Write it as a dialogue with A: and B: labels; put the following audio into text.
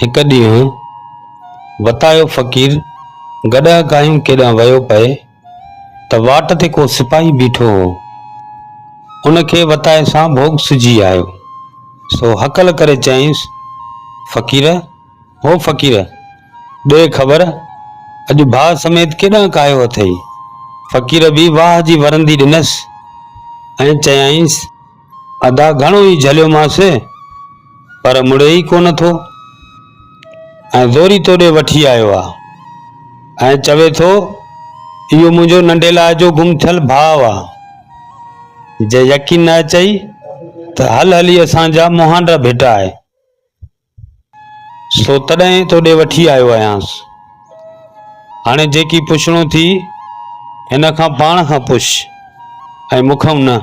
A: हिक ॾींहुं वतायो फ़क़ीर गॾा गायूं केॾां वियो पए त वाट ते को सिपाही बीठो हो। उनखे वताए सां भोग सुझी आयो। सो हकल करे चईंसि, फ़क़ीर, हो फ़क़ीर, ॾे ख़बर अॼु भाउ समेत केॾां कायो अथई। फ़क़ीर बि वाह जी वरंदी ॾिनसि ऐं चयाईंसि, अदा घणो ई झलियोमांसि पर मुड़े ई कोन थो ऐं ज़ोरी तोॾे वठी आयो आहे ऐं चवे थो इहो मुंहिंजो नंढेलाए जो गुम थियल भाउ आहे। जे यकीन न अचई त हल हली असांजा मुहांडा भेटाए, सो तॾहिं तोॾे वठी आयो आयांसि। हाणे जेकी पुछणो थी हिन खां पाण खां पुछ ऐं मूंखां न।